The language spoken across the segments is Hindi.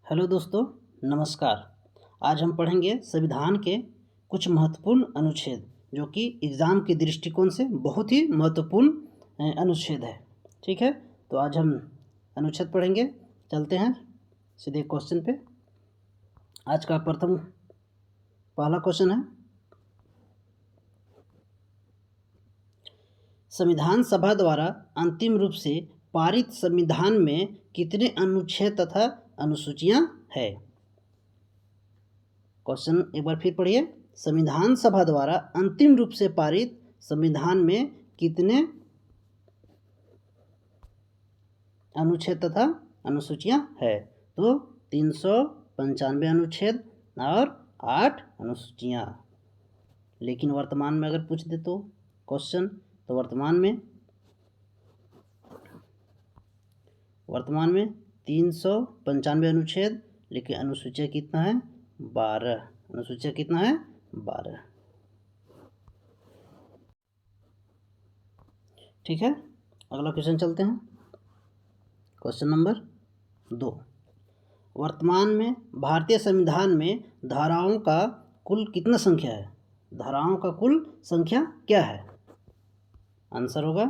हेलो दोस्तों, नमस्कार। आज हम पढ़ेंगे संविधान के कुछ महत्वपूर्ण अनुच्छेद जो कि एग्ज़ाम के दृष्टिकोण से बहुत ही महत्वपूर्ण अनुच्छेद है। ठीक है, तो आज हम अनुच्छेद पढ़ेंगे। चलते हैं सीधे क्वेश्चन पे। आज का पहला क्वेश्चन है, संविधान सभा द्वारा अंतिम रूप से पारित संविधान में कितने अनुच्छेद तथा अनुसूचियां है। क्वेश्चन एक बार फिर पढ़िए। संविधान सभा द्वारा अंतिम रूप से पारित संविधान में कितने अनुच्छेद तथा अनुसूचियां है। तो 395 अनुच्छेद और 8 अनुसूचियां। लेकिन वर्तमान में अगर पूछ दे तो क्वेश्चन, तो वर्तमान में 395 अनुच्छेद, लेकिन अनुसूचिया कितना है 12। अनुसूचिया कितना है 12। ठीक है, अगला क्वेश्चन चलते हैं। क्वेश्चन नंबर 2, वर्तमान में भारतीय संविधान में धाराओं का कुल कितना संख्या है। धाराओं का कुल संख्या क्या है। आंसर होगा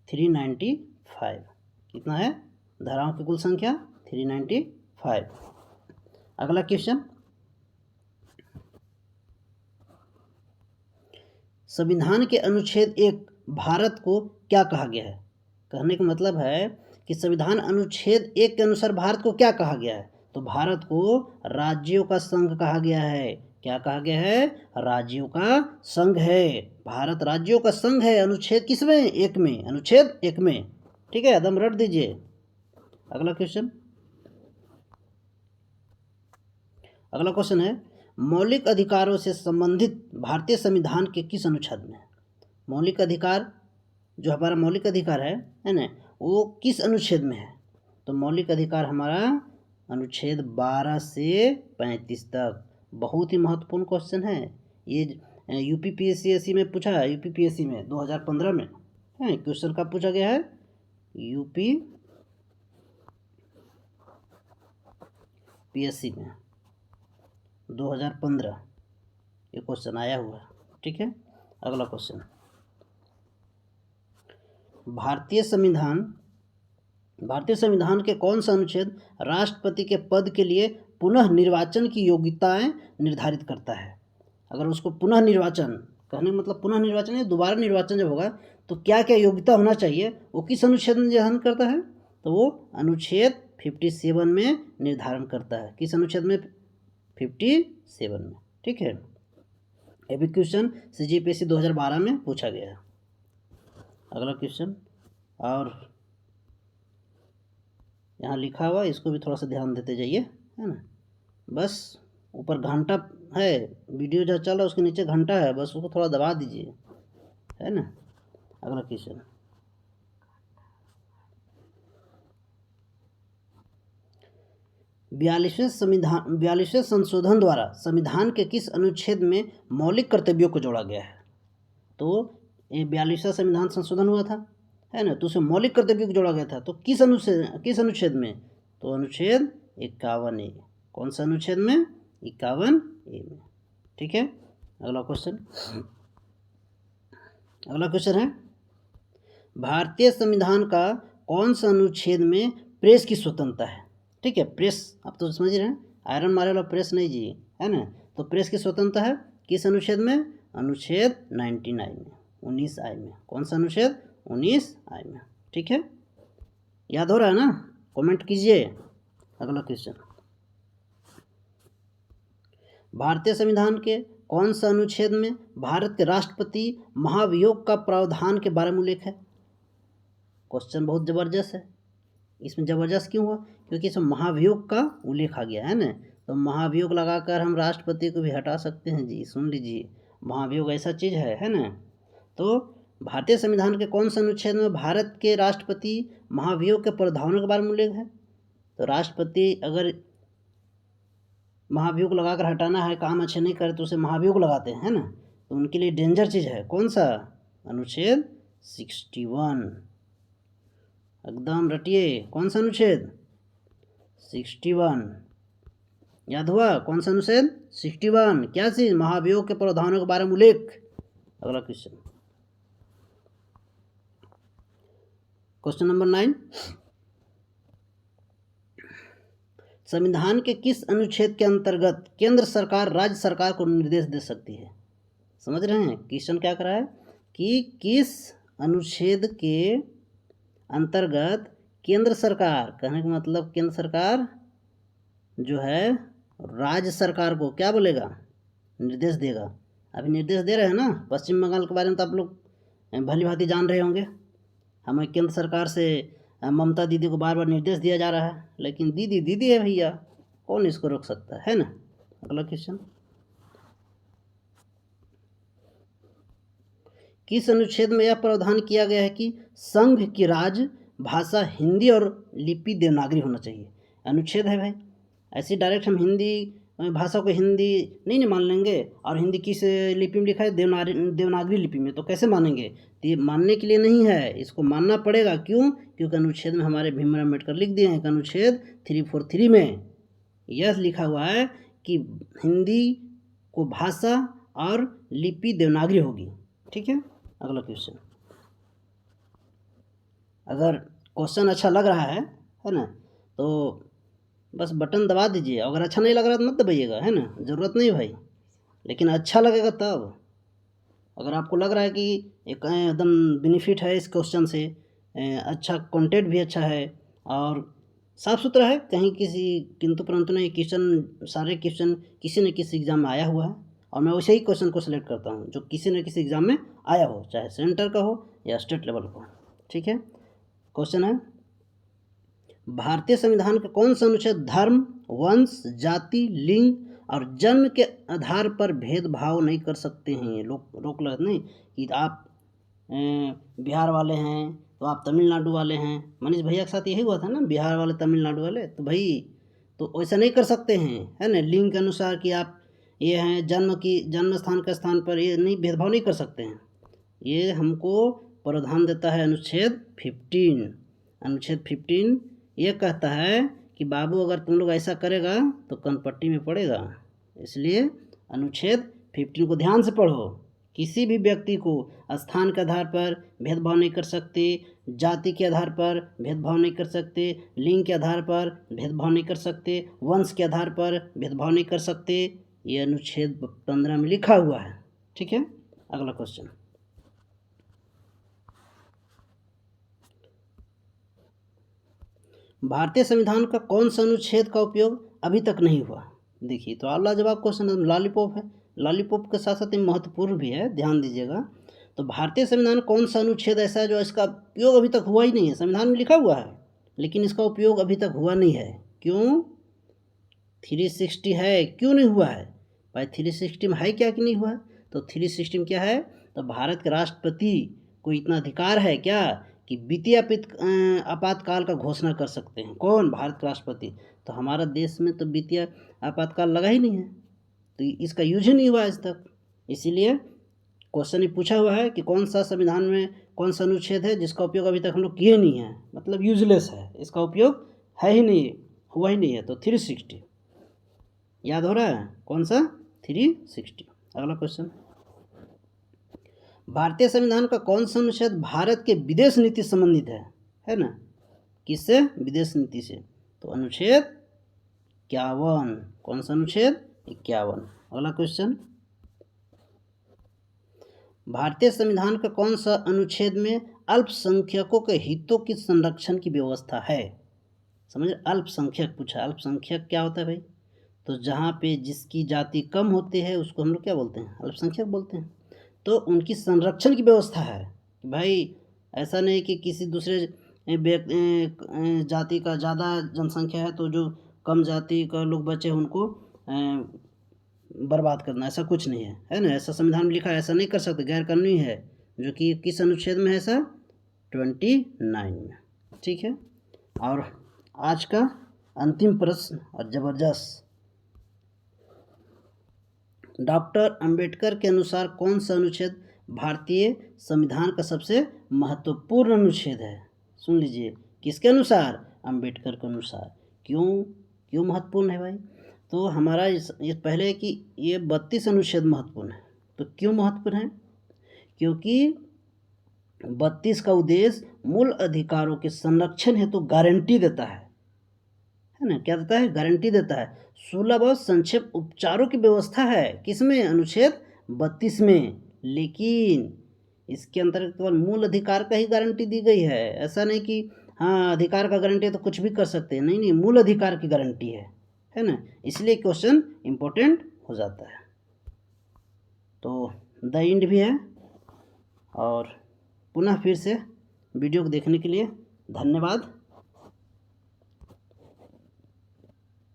395। कितना है धाराओं की कुल संख्या 395। अगला क्वेश्चन, संविधान के अनुच्छेद 1 भारत को क्या कहा गया है। कहने का मतलब है कि संविधान अनुच्छेद 1 के अनुसार भारत को क्या कहा गया है। तो भारत को राज्यों का संघ कहा गया है। क्या कहा गया है, राज्यों का संघ है। भारत राज्यों का संघ है। अनुच्छेद किसमें 1 में, अनुच्छेद 1 में। ठीक है, एकदम रट दीजिए। अगला क्वेश्चन है, मौलिक अधिकारों से संबंधित भारतीय संविधान के किस अनुच्छेद में। मौलिक अधिकार, जो हमारा मौलिक अधिकार है ना, वो किस अनुच्छेद में है। तो मौलिक अधिकार हमारा अनुच्छेद 12 से 35 तक। बहुत ही महत्वपूर्ण क्वेश्चन है ये। यूपीपीएससी में पूछा है। यूपीपीएससी में 2015 में है क्वेश्चन। कब पूछा गया है, यूपीपीएससी में 2015 ये क्वेश्चन आया हुआ है। ठीक है, अगला क्वेश्चन, भारतीय संविधान के कौन सा अनुच्छेद राष्ट्रपति के पद के लिए पुनः निर्वाचन की योग्यताएं निर्धारित करता है। अगर उसको पुनः निर्वाचन, कहने का मतलब पुनः निर्वाचन है, दोबारा निर्वाचन जब होगा तो क्या क्या योग्यता होना चाहिए, वो किस अनुच्छेद में निर्धारण करता है। तो वो अनुच्छेद 57 में निर्धारण करता है। किस अनुच्छेद में, 57 में। ठीक है, ये भी क्वेश्चन CGPSC 2012 में पूछा गया है। अगला क्वेश्चन, और यहाँ लिखा हुआ, इसको भी थोड़ा सा ध्यान देते जाइए, है ना। बस ऊपर घंटा है, वीडियो जहाँ चल रहा है उसके नीचे घंटा है, बस उसको थोड़ा दबा दीजिए, है ना। अगला क्वेश्चन, 42वें संशोधन द्वारा संविधान के किस अनुच्छेद में मौलिक कर्तव्यों को जोड़ा गया है। तो ये 42वां संविधान संशोधन हुआ था, है ना, तो उसे मौलिक कर्तव्यों को जोड़ा गया था। तो किस अनुच्छेद में, तो अनुच्छेद 51A। कौन सा अनुच्छेद में, 51A में। ठीक है, अगला क्वेश्चन है, भारतीय संविधान का कौन सा अनुच्छेद में प्रेस की स्वतंत्रता है। ठीक है, प्रेस आप तो समझ रहे हैं, आयरन मारे वाला प्रेस नहीं जी, है ना। तो प्रेस की स्वतंत्रता है किस अनुच्छेद में, अनुच्छेद 99 में, 19I में। कौन सा अनुच्छेद, 19I में। ठीक है, याद हो रहा है ना, कमेंट कीजिए। अगला क्वेश्चन, भारतीय संविधान के कौन सा अनुच्छेद में भारत के राष्ट्रपति महाभियोग का प्रावधान के बारे में उल्लेख है। क्वेश्चन बहुत जबरदस्त है। इसमें जबरदस्त क्यों हुआ, क्योंकि इसमें महाभियोग का उल्लेख आ गया है ना। तो महाभियोग लगाकर हम राष्ट्रपति को भी हटा सकते हैं जी। सुन लीजिए, महाभियोग ऐसा चीज़ है ना। तो भारतीय संविधान के कौन सा अनुच्छेद में भारत के राष्ट्रपति महाभियोग के प्रावधानों के बारे में उल्लेख है। तो राष्ट्रपति अगर महाभियोग लगाकर हटाना है, काम अच्छे नहीं करे तो उसे महाभियोग लगाते हैं, है ना। तो उनके लिए डेंजर चीज़ है। कौन सा, अनुच्छेद 61। एकदम रटिए, कौन सा अनुच्छेद, 61 याद हुआ? कौन सा अनुच्छेद? 61। क्या चीज? महाभियोग के प्रावधानों के बारे में उल्लेख। अगला क्वेश्चन, क्वेश्चन नंबर 9, संविधान के किस अनुच्छेद के अंतर्गत केंद्र सरकार राज्य सरकार को निर्देश दे सकती है? समझ रहे हैं क्वेश्चन क्या कर रहा है कि किस अनुच्छेद के अंतर्गत केंद्र सरकार, कहने का मतलब केंद्र सरकार जो है राज्य सरकार को क्या बोलेगा? निर्देश देगा। अभी निर्देश दे रहे हैं ना, पश्चिम बंगाल के बारे में तो आप लोग भली भांति जान रहे होंगे। हमें केंद्र सरकार से ममता दीदी को बार बार निर्देश दिया जा रहा है, लेकिन दीदी दीदी है भैया, कौन इसको रोक सकता है ना। अगला क्वेश्चन, किस अनुच्छेद में यह प्रावधान किया गया है कि संघ की राज भाषा हिंदी और लिपि देवनागरी होना चाहिए? अनुच्छेद है भाई, ऐसे डायरेक्ट हम हिंदी भाषा को हिंदी नहीं मान लेंगे, और हिंदी किस लिपि में लिखा है? देवनागरी लिपि में, तो कैसे मानेंगे? तो ये मानने के लिए नहीं है, इसको मानना पड़ेगा। क्यों? क्योंकि अनुच्छेद में हमारे भीमराव अम्बेडकर लिख दिए हैं कि अनुच्छेद 343 में यह लिखा हुआ है कि हिंदी को भाषा और लिपि देवनागरी होगी। ठीक है। अगला क्वेश्चन, अगर क्वेश्चन अच्छा लग रहा है ना, तो बस बटन दबा दीजिए। अगर अच्छा नहीं लग रहा तो मत दबाइएगा, है ना, ज़रूरत नहीं भाई, लेकिन अच्छा लगेगा तब। अगर आपको लग रहा है कि एक एकदम बेनिफिट है इस क्वेश्चन से, अच्छा कंटेंट भी अच्छा है और साफ़ सुथरा है, कहीं किसी किंतु परंतु नहीं, क्वेश्चन सारे क्वेश्चन किसी न किसी एग्ज़ाम में आया हुआ है, और मैं वैसे ही क्वेश्चन को सिलेक्ट करता हूँ जो किसी न किसी एग्ज़ाम में आया हो, चाहे सेंटर का हो या स्टेट लेवल का हो। ठीक है। क्वेश्चन है, भारतीय संविधान का कौन सा अनुच्छेद धर्म, वंश, जाति, लिंग और जन्म के आधार पर भेदभाव नहीं कर सकते हैं? ये लोग रोक लग नहीं कि आप बिहार वाले हैं तो आप तमिलनाडु वाले हैं। मनीष भैया के साथ यही हुआ था ना, बिहार वाले तमिलनाडु वाले, तो भाई तो वैसा नहीं कर सकते हैं, है ना। लिंग के अनुसार कि आप ये हैं, जन्म स्थान के स्थान पर ये नहीं, भेदभाव नहीं कर सकते हैं। ये हमको प्रावधान देता है अनुच्छेद 15। अनुच्छेद 15 ये कहता है कि बाबू अगर तुम लोग ऐसा करेगा तो कनपट्टी में पड़ेगा। इसलिए अनुच्छेद 15 को ध्यान से पढ़ो। किसी भी व्यक्ति को स्थान के आधार पर भेदभाव नहीं कर सकते, जाति के आधार पर भेदभाव नहीं कर सकते, लिंग के आधार पर भेदभाव नहीं कर सकते, वंश के आधार पर भेदभाव नहीं कर सकते। ये अनुच्छेद 15 में लिखा हुआ है। ठीक है। अगला क्वेश्चन, भारतीय संविधान का कौन सा अनुच्छेद का उपयोग अभी तक नहीं हुआ? देखिए, तो आप लाजवाब क्वेश्चन है, लॉलीपॉप है। लॉलीपॉप के साथ साथ महत्वपूर्ण भी है, ध्यान दीजिएगा। तो भारतीय संविधान कौन सा अनुच्छेद ऐसा है जो इसका उपयोग अभी तक हुआ ही नहीं है? संविधान में लिखा हुआ है लेकिन इसका उपयोग अभी तक हुआ नहीं है। क्यों? 360 है, क्यों नहीं हुआ है भाई? 360 में है क्या कि नहीं हुआ? तो 360 में क्या है? तो भारत के राष्ट्रपति को इतना अधिकार है क्या कि वित्तीय आपातकाल का घोषणा कर सकते हैं। कौन? भारत के राष्ट्रपति। तो हमारा देश में तो वित्तीय आपातकाल लगा ही नहीं है, तो इसका यूज ही नहीं हुआ आज तक। इसीलिए क्वेश्चन ही पूछा हुआ है कि कौन सा संविधान में कौन सा अनुच्छेद है जिसका उपयोग अभी तक हम लोग किए नहीं है, मतलब यूजलेस है, इसका उपयोग है ही नहीं, हुआ ही नहीं है। तो 360 याद हो रहा है? कौन सा? 360। अगला क्वेश्चन, भारतीय संविधान का कौन सा अनुच्छेद भारत के विदेश नीति संबंधित है ना? किससे? विदेश नीति से। तो अनुच्छेद 51। कौन सा अनुच्छेद? 51। अगला क्वेश्चन, भारतीय संविधान का कौन सा अनुच्छेद में अल्पसंख्यकों के हितों की संरक्षण की व्यवस्था है? समझ, अल्पसंख्यक पूछा। अल्पसंख्यक क्या होता है भाई? तो जहाँ पे जिसकी जाति कम होती है उसको हम लोग क्या बोलते हैं? अल्पसंख्यक बोलते हैं। तो उनकी संरक्षण की व्यवस्था है भाई। ऐसा नहीं कि किसी दूसरे जाति का ज़्यादा जनसंख्या है तो जो कम जाति का लोग बचे उनको बर्बाद करना, ऐसा कुछ नहीं है, है ना। ऐसा संविधान में लिखा है, ऐसा नहीं कर सकते, गैर कानूनी है। जो कि किस अनुच्छेद में है? ऐसा 29 में। ठीक है। और आज का अंतिम प्रश्न और ज़बरदस्त, डॉक्टर अंबेडकर के अनुसार कौन सा अनुच्छेद भारतीय संविधान का सबसे महत्वपूर्ण अनुच्छेद है? सुन लीजिए, किसके अनुसार? अंबेडकर के अनुसार। क्यों महत्वपूर्ण है भाई? तो हमारा इस पहले है कि ये 32 अनुच्छेद महत्वपूर्ण है। तो क्यों महत्वपूर्ण है? क्योंकि 32 का उद्देश्य मूल अधिकारों के संरक्षण हेतु गारंटी देता है ना? क्या देता है? गारंटी देता है। सुलभ और संक्षेप उपचारों की व्यवस्था है किसमें? अनुच्छेद 32 में। लेकिन इसके अंतर्गत केवल मूल अधिकार का ही गारंटी दी गई है। ऐसा नहीं कि हाँ अधिकार का गारंटी है तो कुछ भी कर सकते हैं, नहीं, मूल अधिकार की गारंटी है ना? इसलिए क्वेश्चन इम्पोर्टेंट हो जाता है। तो द एंड भी है। और पुनः फिर से वीडियो को देखने के लिए धन्यवाद।